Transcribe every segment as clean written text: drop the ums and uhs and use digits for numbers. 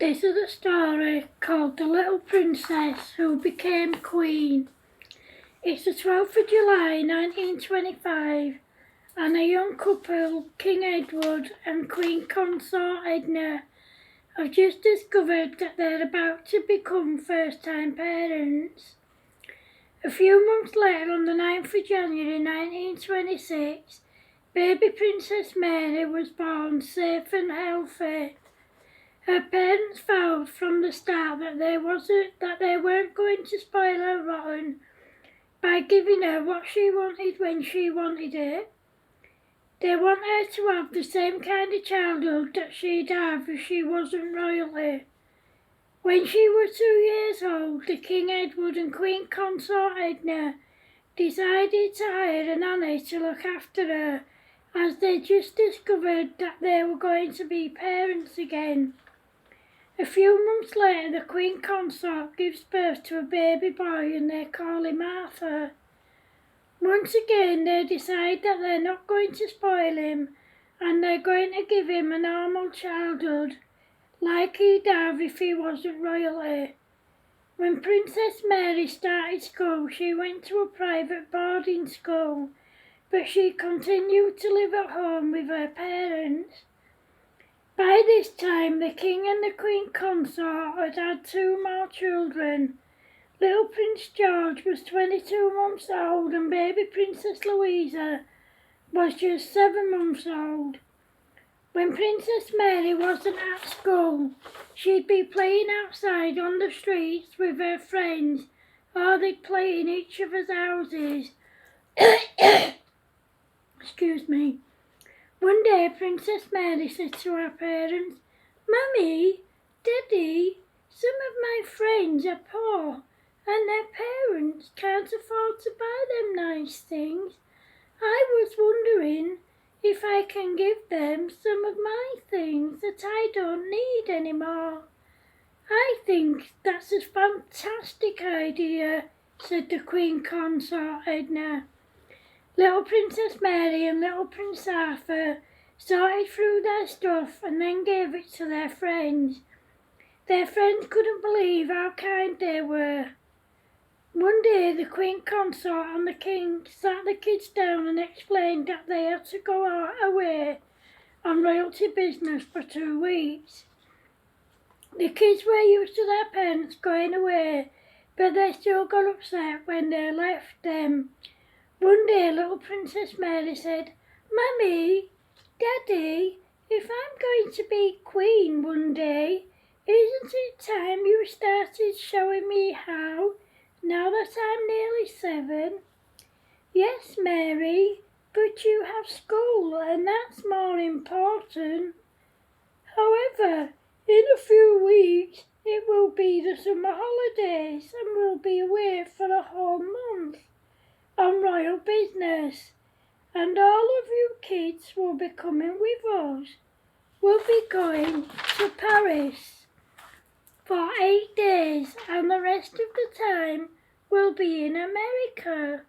This is a story called The Little Princess Who Became Queen. It's the 12th of July 1925 and a young couple, King Edward and Queen Consort Edna, have just discovered that they're about to become first-time parents. A few months later, on the 9th of January 1926, baby Princess Mary was born safe and healthy. Her parents vowed from the start that they weren't going to spoil her rotten by giving her what she wanted when she wanted it. They want her to have the same kind of childhood that she'd have if she wasn't royalty. When she was 2 years old, the King Edward and Queen Consort Edna decided to hire a nanny to look after her, as they just discovered that they were going to be parents again. A few months later, the Queen Consort gives birth to a baby boy and they call him Arthur. Once again, they decide that they're not going to spoil him and they're going to give him a normal childhood, like he'd have if he wasn't royalty. When Princess Mary started school, she went to a private boarding school, but she continued to live at home with her parents. By this time, the King and the Queen Consort had had 2 more children. Little Prince George was 22 months old and baby Princess Louisa was just 7 months old. When Princess Mary wasn't at school, she'd be playing outside on the streets with her friends, or they'd play in each other's houses. Excuse me. One day, Princess Mary said to her parents, "Mummy, Daddy, some of my friends are poor and their parents can't afford to buy them nice things. I was wondering if I can give them some of my things that I don't need anymore." "I think that's a fantastic idea," said the Queen Consort Edna. Little Princess Mary and Little Prince Arthur sorted through their stuff and then gave it to their friends. Their friends couldn't believe how kind they were. One day, the Queen Consort and the King sat the kids down and explained that they had to go away on royalty business for 2 weeks. The kids were used to their parents going away, but they still got upset when they left them. One day, little Princess Mary said, "Mummy, Daddy, if I'm going to be Queen one day, isn't it time you started showing me how, now that I'm nearly 7? "Yes, Mary, but you have school and that's more important. However, in a few weeks it will be the summer holidays and we'll be away for a whole month on royal business, and all of you kids will be coming with us. We'll be going to Paris for 8 days and the rest of the time we'll be in America.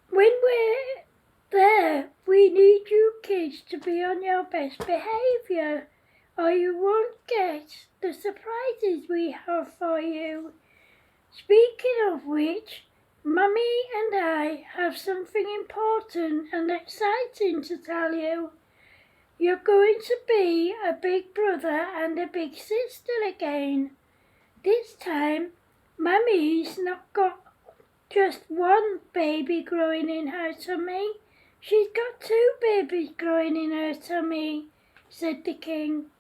When we're there, we need you kids to be on your best behaviour, or you won't get the surprises we have for you. Speaking of which, Mummy and I have something important and exciting to tell you. You're going to be a big brother and a big sister again. This time, Mummy's not got just one baby growing in her tummy. She's got 2 babies growing in her tummy," said the King.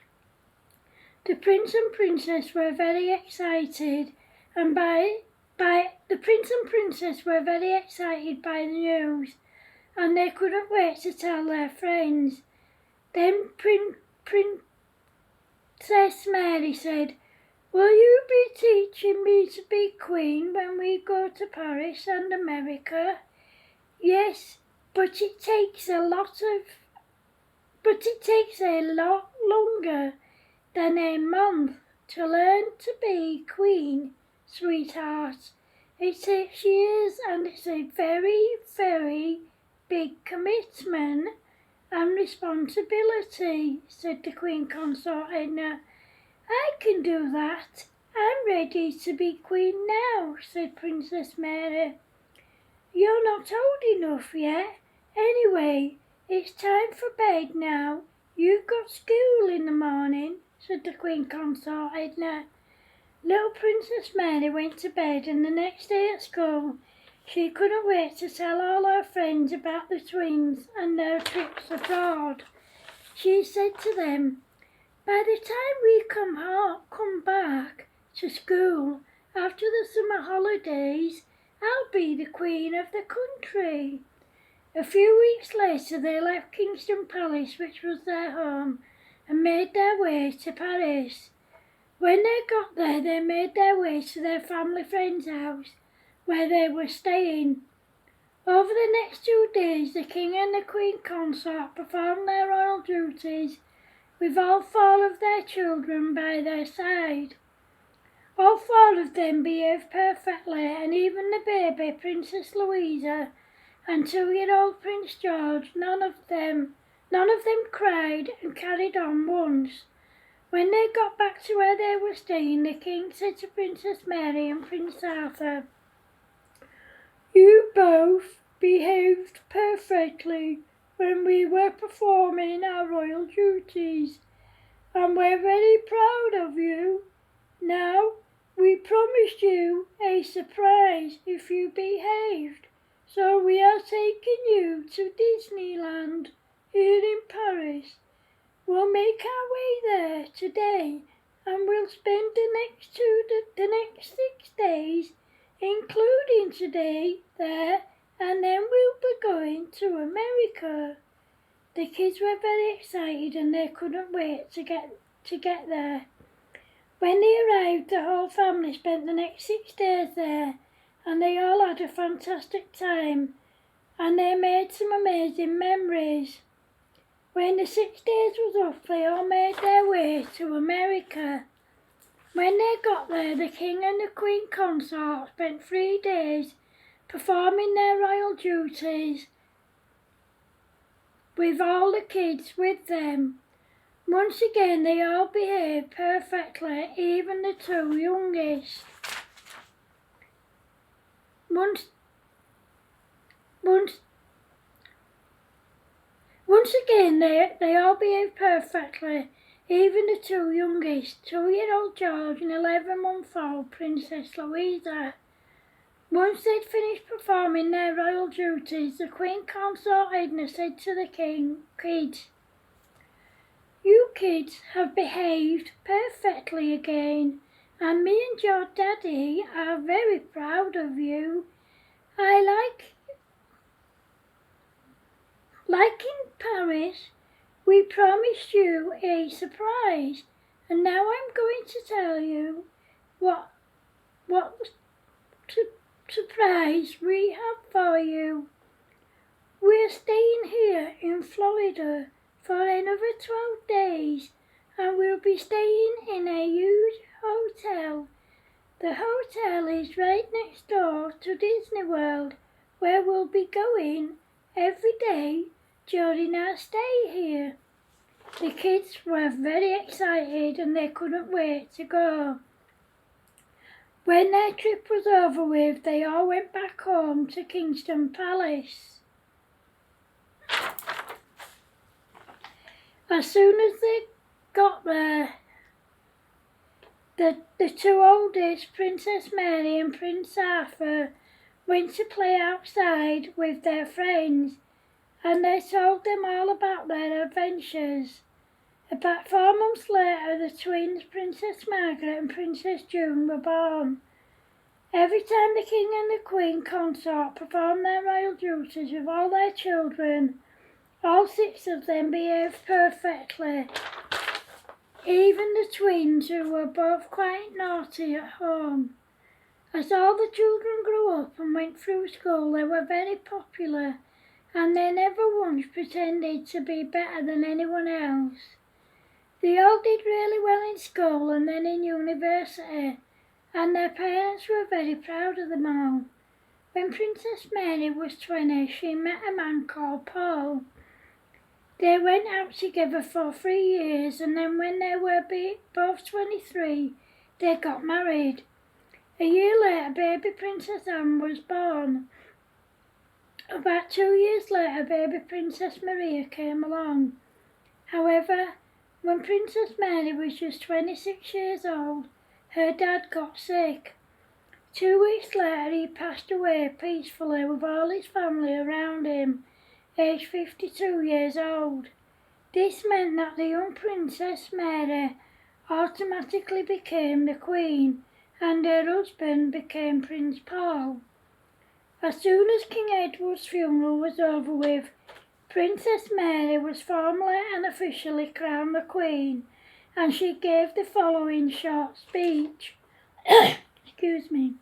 The Prince and Princess were very excited, and the Prince and Princess were very excited by the news, and they couldn't wait to tell their friends. Then Princess Mary said, "Will you be teaching me to be Queen when we go to Paris and America?" "Yes, but it takes a lot longer than a month to learn to be Queen, sweetheart. It 6 years and it's a very, very big commitment. and responsibility, said the Queen Consort Edna. I can do that. I'm ready to be Queen now, said Princess Mary. You're not old enough yet. Anyway, it's time for bed now. You've got school in the morning, said the Queen Consort Edna. Little Princess Mary went to bed, and the next day at school she couldn't wait to tell all her friends about the twins and their trips abroad. She said to them, by the time we come back to school after the summer holidays, I'll be the Queen of the country. A few weeks later they left Kingston Palace, which was their home, and made their way to Paris. When they got there, they made their way to their family friend's house, where they were staying. Over the next 2 days, the King and the Queen Consort performed their royal duties with all 4 of their children by their side. All 4 of them behaved perfectly, and even the baby, Princess Louisa, and 2-year-old Prince George, none of them cried and carried on once. When they got back to where they were staying, the King said to Princess Mary and Prince Arthur, you both behaved perfectly when we were performing our royal duties, and we're very proud of you. Now, we promised you a surprise if you behaved, so we are taking you to Disneyland here in Paris. We'll make our way there today, and we'll spend the next 6 days, including today, there, and then we'll be going to America. The kids were very excited and they couldn't wait to get there. When they arrived, the whole family spent the next 6 days there, and they all had a fantastic time, and they made some amazing memories. When the 6 days was up, they all made their way to America. When they got there, the King and the Queen Consort spent 3 days performing their royal duties with all the kids with them. Once again, they all behaved perfectly, even the 2 youngest. Once again, they all behaved perfectly, even the 2 youngest, 2-year-old George and 11-month-old Princess Louisa. Once they'd finished performing their royal duties, the Queen Consort Edna said to the kids, you kids have behaved perfectly again, and me and your daddy are very proud of you. Like in Paris, we promised you a surprise, and now I'm going to tell you what surprise we have for you. We're staying here in Florida for another 12 days, and we'll be staying in a huge hotel. The hotel is right next door to Disney World, where we'll be going every day during our stay here. The kids were very excited and they couldn't wait to go. When their trip was over with, they all went back home to Kingston Palace. As soon as they got there, the 2 oldest, Princess Mary and Prince Arthur, went to play outside with their friends, and they told them all about their adventures. About 4 months later, the twins, Princess Margaret and Princess June, were born. Every time the King and the Queen Consort performed their royal duties with all their children, all 6 of them behaved perfectly. Even the twins, who were both quite naughty at home. As all the children grew up and went through school, they were very popular, and they never once pretended to be better than anyone else. They all did really well in school and then in university, and their parents were very proud of them all. When Princess Mary was 20, she met a man called Paul. They went out together for 3 years, and then when they were both 23, they got married. A year later, baby Princess Anne was born. About 2 years later, baby Princess Maria came along. However, when Princess Mary was just 26 years old, her dad got sick. 2 weeks later, he passed away peacefully with all his family around him, aged 52 years old. This meant that the young Princess Mary automatically became the Queen, and her husband became Prince Paul. As soon as King Edward's funeral was over with, Princess Mary was formally and officially crowned the Queen, and she gave the following short speech. Excuse me.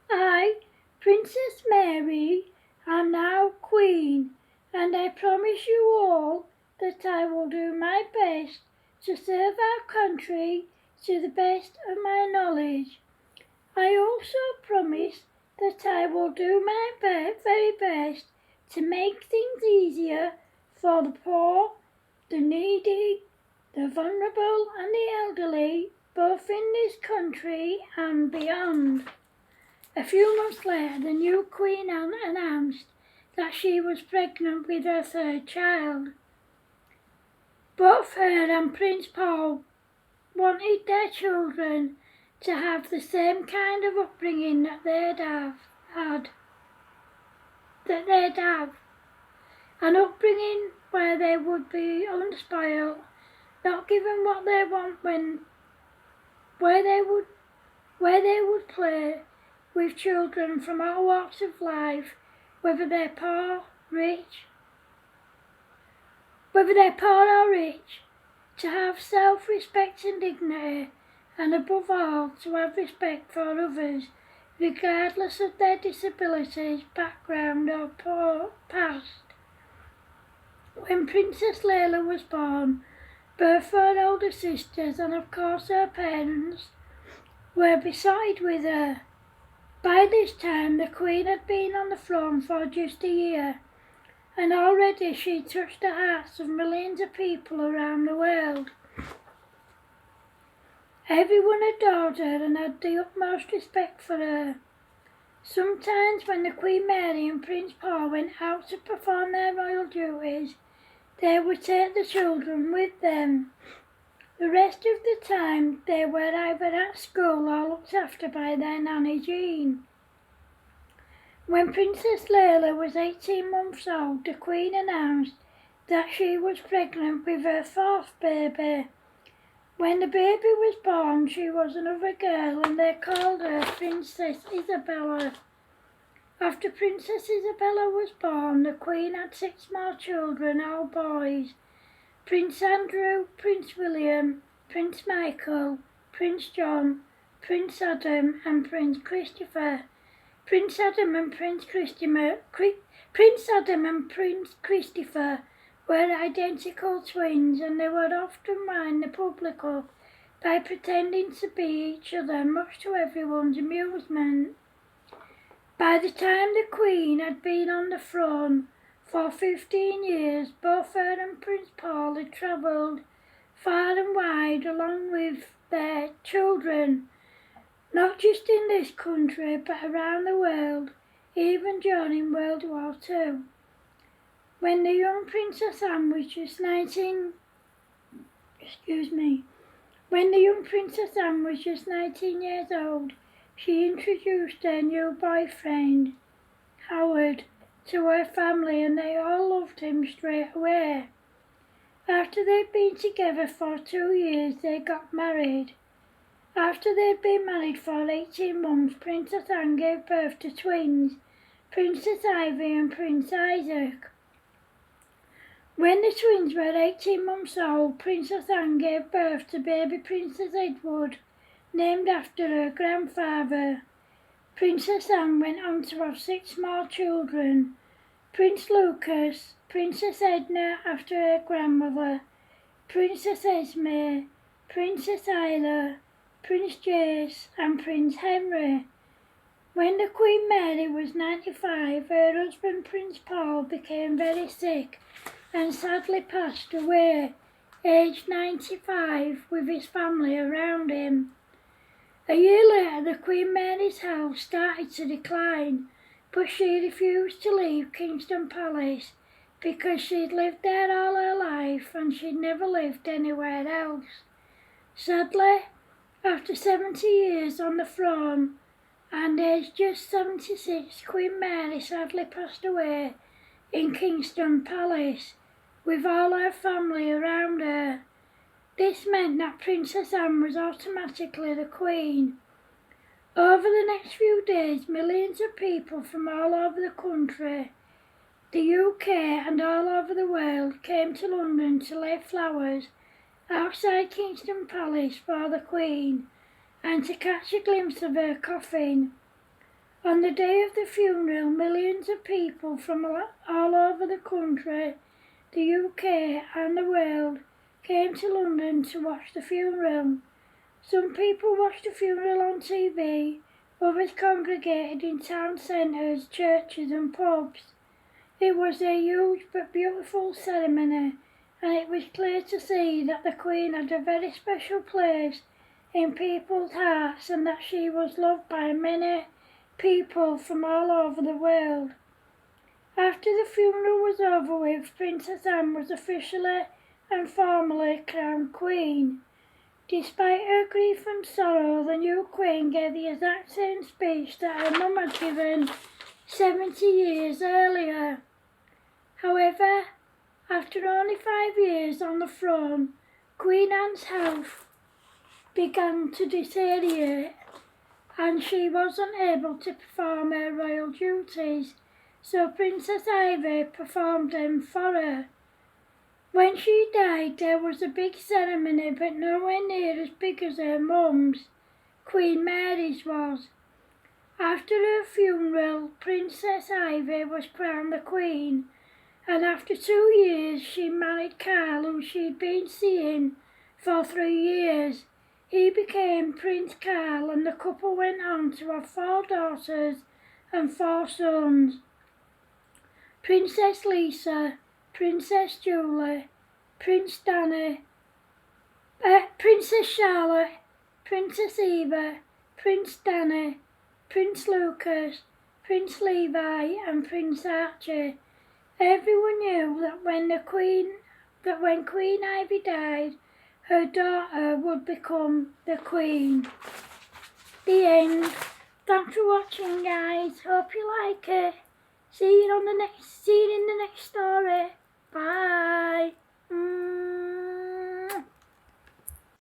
I, Princess Mary, am now Queen, and I promise you all that I will do my best to serve our country to the best of my knowledge. I also promise that I will do my very best to make things easier for the poor, the needy, the vulnerable and the elderly, both in this country and beyond. A few months later, the new Queen Anne announced that she was pregnant with her third child. Both her and Prince Paul wanted their children to have the same kind of upbringing that they'd have. An upbringing where they would be unspoiled, not given what they want where they would play with children from all walks of life, whether they're poor or rich, to have self-respect and dignity, and above all, to have respect for others, regardless of their disabilities, background or past. When Princess Leila was born, both her older sisters and of course her parents were beside with her. By this time, the Queen had been on the throne for just a year, and already she touched the hearts of millions of people around the world. Everyone adored her and had the utmost respect for her. Sometimes when the Queen Mary and Prince Paul went out to perform their royal duties, they would take the children with them. The rest of the time they were either at school or looked after by their nanny Jean. When Princess Leila was 18 months old, the Queen announced that she was pregnant with her fourth baby. When the baby was born, she was another girl and they called her Princess Isabella. After Princess Isabella was born, the Queen had 6 more children, all boys. Prince Andrew, Prince William, Prince Michael, Prince John, Prince Adam and Prince Christopher. Prince Adam and Prince Christopher were identical twins, and they would often wind the public up by pretending to be each other, much to everyone's amusement. By the time the Queen had been on the throne for 15 years, both her and Prince Paul had travelled far and wide along with their children, not just in this country but around the world, even during World War II. When the young Princess Anne was just 19 years old, she introduced her new boyfriend, Howard, to her family, and they all loved him straight away. After they'd been together for 2 years, they got married. After they'd been married for 18 months, Princess Anne gave birth to twins, Princess Ivy and Prince Isaac. When the twins were 18 months old, Princess Anne gave birth to baby Princess Edward, named after her grandfather. Princess Anne went on to have 6 more children: Prince Lucas, Princess Edna after her grandmother, Princess Esme, Princess Isla, Prince Jace and Prince Henry. When the Queen Mary was 95, her husband Prince Paul became very sick and sadly passed away, aged 95, with his family around him. A year later, the Queen Mary's health started to decline, but she refused to leave Kingston Palace because she'd lived there all her life and she'd never lived anywhere else. Sadly, after 70 years on the throne and aged just 76, Queen Mary sadly passed away in Kingston Palace with all her family around her. This meant that Princess Anne was automatically the Queen. Over the next few days, millions of people from all over the country, the UK and all over the world came to London to lay flowers outside Kingston Palace for the Queen and to catch a glimpse of her coffin. On the day of the funeral, millions of people from all over the country, the UK and the world came to London to watch the funeral. Some people watched the funeral on TV, others congregated in town centres, churches and pubs. It was a huge but beautiful ceremony, and it was clear to see that the Queen had a very special place in people's hearts and that she was loved by many people from all over the world. After the funeral was over with, Princess Anne was officially and formally crowned Queen. Despite her grief and sorrow, the new Queen gave the exact same speech that her mum had given 70 years earlier. However, after only 5 years on the throne, Queen Anne's health began to deteriorate and she wasn't able to perform her royal duties, so Princess Ivy performed them for her. When she died, there was a big ceremony, but nowhere near as big as her mum's, Queen Mary's was. After her funeral, Princess Ivy was crowned the Queen, and after 2 years she married Carl, who she'd been seeing for 3 years. He became Prince Carl, and the couple went on to have 4 daughters and 4 sons. Princess Lisa, Princess Julie, Prince Danny, Princess Charlotte, Princess Eva, Prince Danny, Prince Lucas, Prince Levi and Prince Archie. Everyone knew that when Queen Ivy died, her daughter would become the Queen. The end. Thanks for watching, guys. Hope you like it. See you in the next story. Bye.